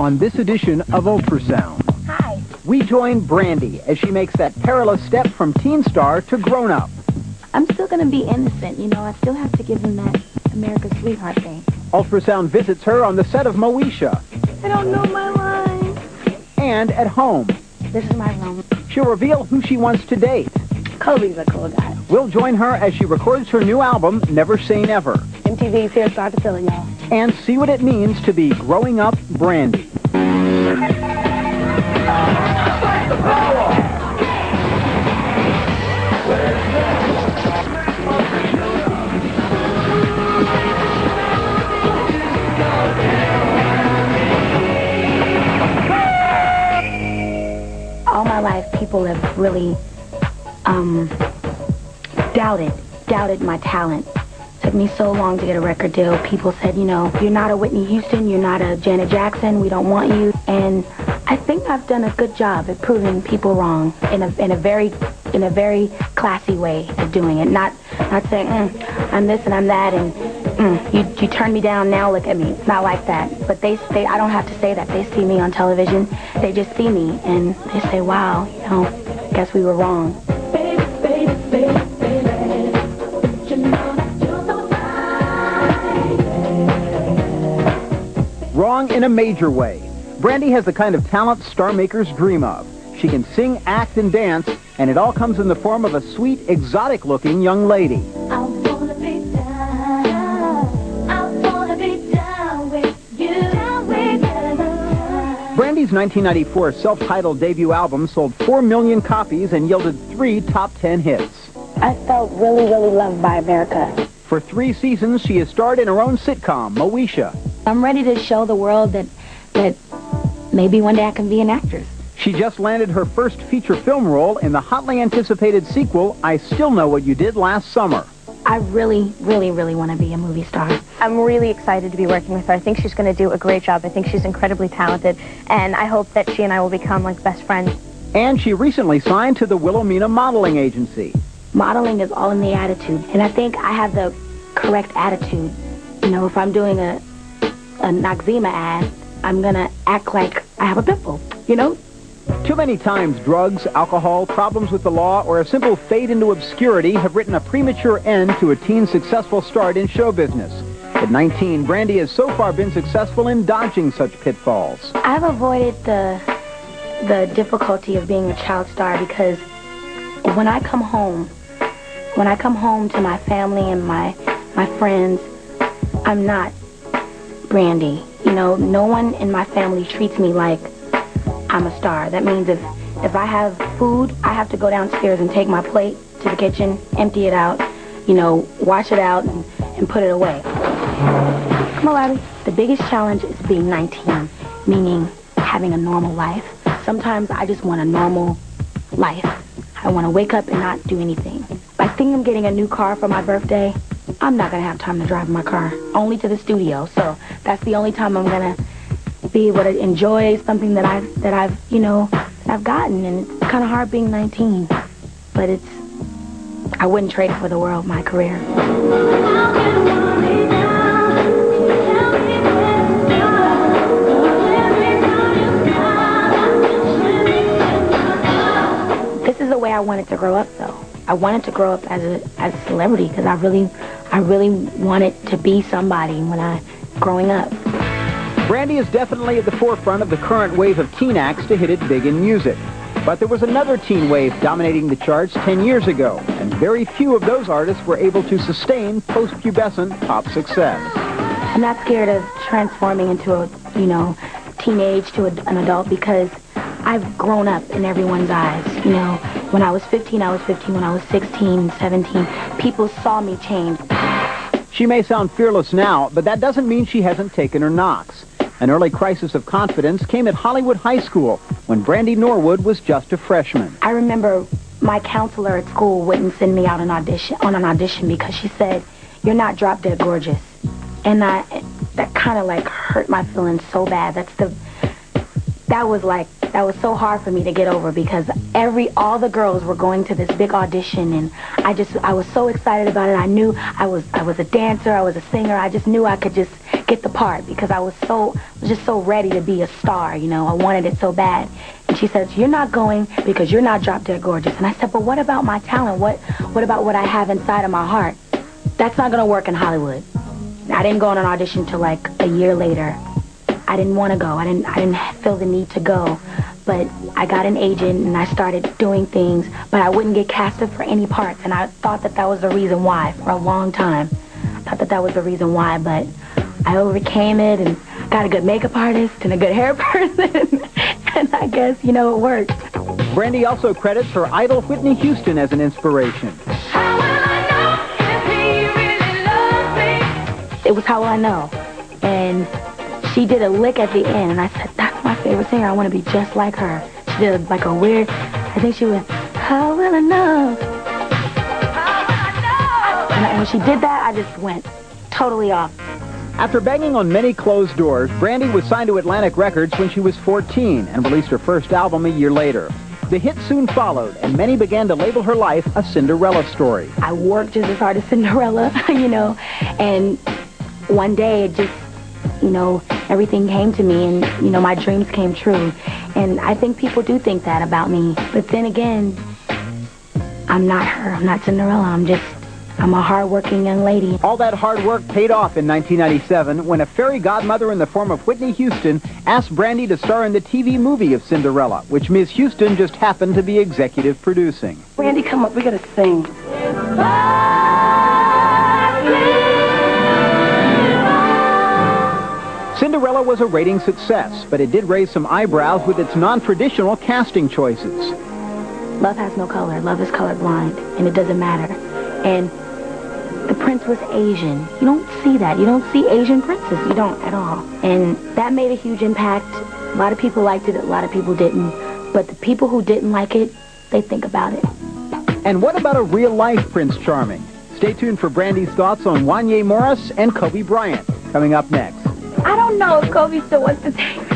on this edition of Ultrasound. Hi. We join Brandy as she makes that perilous step from teen star to grown-up. I'm still going to be innocent, you know. I still have to give him that America's sweetheart thing. Ultrasound visits her on the set of Moesha. I don't know my lines. And at home. This is my room. She'll reveal who she wants to date. Kobe's a cool guy. We'll join her as she records her new album, Never Say Never. MTV's here, start to fill it, y'all. And see what it means to be growing up Brandy. All my life, people have really doubted my talent. Took me so long to get a record deal. People said, you know, you're not a Whitney Houston, you're not a Janet Jackson, we don't want you. And I think I've done a good job at proving people wrong in a very classy way of doing it. Not saying, I'm this and I'm that, and you turn me down now, look at me. It's not like that. But I don't have to say that. They see me on television. They just see me and they say, wow, you know, guess we were wrong. Wrong in a major way. Brandy has the kind of talent star makers dream of. She can sing, act, and dance, and it all comes in the form of a sweet, exotic-looking young lady. I wanna be down with you. Brandy's 1994 self-titled debut album sold 4 million copies and yielded 3 top 10 hits. I felt really, really loved by America. For 3 seasons, she has starred in her own sitcom, Moesha. I'm ready to show the world that maybe one day I can be an actress. She just landed her first feature film role in the hotly anticipated sequel, I Still Know What You Did, last summer. I really, really, really want to be a movie star. I'm really excited to be working with her. I think she's going to do a great job. I think she's incredibly talented, and I hope that she and I will become like best friends. And she recently signed to the Wilhelmina modeling agency. Modeling is all in the attitude, and I think I have the correct attitude. You know, if I'm doing a Noxzema ad, I'm going to act like I have a pimple, you know? Too many times, drugs, alcohol, problems with the law, or a simple fade into obscurity have written a premature end to a teen's successful start in show business. At 19, Brandy has so far been successful in dodging such pitfalls. I've avoided the difficulty of being a child star because when I come home to my family and my friends, I'm not Brandy. You know, no one in my family treats me like I'm a star. That means if I have food, I have to go downstairs and take my plate to the kitchen, empty it out, you know, wash it out and put it away. Come on, Larry. The biggest challenge is being 19, meaning having a normal life. Sometimes I just want a normal life. I want to wake up and not do anything. I think I'm getting a new car for my birthday. I'm not going to have time to drive my car, only to the studio. So that's the only time I'm going to be able to enjoy something that I've gotten. And it's kind of hard being 19, but I wouldn't trade it for the world, my career. This is the way I wanted to grow up, though. I wanted to grow up as a celebrity because I really wanted to be somebody growing up. Brandy is definitely at the forefront of the current wave of teen acts to hit it big in music. But there was another teen wave dominating the charts 10 years ago, and very few of those artists were able to sustain post-pubescent pop success. I'm not scared of transforming into a, teenage to an adult because I've grown up in everyone's eyes. You know, when I was 15, I was 15. When I was 16, 17, people saw me change. She may sound fearless now, but that doesn't mean she hasn't taken her knocks. An early crisis of confidence came at Hollywood High School when Brandy Norwood was just a freshman. I remember my counselor at school wouldn't send me out on an audition because she said, "You're not drop dead gorgeous." And that kind of like hurt my feelings so bad. That was so hard for me to get over because all the girls were going to this big audition, and I was so excited about it. I knew I was a dancer, I was a singer. I just knew I could just get the part because I was just so ready to be a star, you know. I wanted it so bad. And she says, you're not going because you're not drop dead gorgeous. And I said, but what about my talent? What about what I have inside of my heart? That's not going to work in Hollywood. I didn't go on an audition till like a year later. I didn't want to go. I didn't feel the need to go. But I got an agent and I started doing things, but I wouldn't get casted for any parts. And I thought that was the reason why for a long time. I thought that was the reason why, but I overcame it and got a good makeup artist and a good hair person. And I guess, you know, it worked. Brandy also credits her idol Whitney Houston as an inspiration. How will I know if he really loves me? It was How Will I Know. And she did a lick at the end, and I said, that's my favorite singer. I want to be just like her. She did like a weird, I think she went, how will I know? How will I know? And when she did that, I just went totally off. After banging on many closed doors, Brandy was signed to Atlantic Records when she was 14 and released her first album a year later. The hit soon followed, and many began to label her life a Cinderella story. I worked just as hard as Cinderella, you know, and one day it just, you know, everything came to me and, you know, my dreams came true. And I think people do think that about me. But then again, I'm not her. I'm not Cinderella. I'm a hard-working young lady. All that hard work paid off in 1997 when a fairy godmother in the form of Whitney Houston asked Brandy to star in the TV movie of Cinderella, which Ms. Houston just happened to be executive producing. Brandy, come up. We gotta sing. Cinderella was a rating success, but it did raise some eyebrows with its non-traditional casting choices. Love has no color. Love is colorblind, and it doesn't matter. And the prince was Asian. You don't see that. You don't see Asian princes. You don't at all. And that made a huge impact. A lot of people liked it. A lot of people didn't. But the people who didn't like it, they think about it. And what about a real-life Prince Charming? Stay tuned for Brandy's thoughts on Wanya Morris and Kobe Bryant, coming up next. I don't know if Kobe still wants to take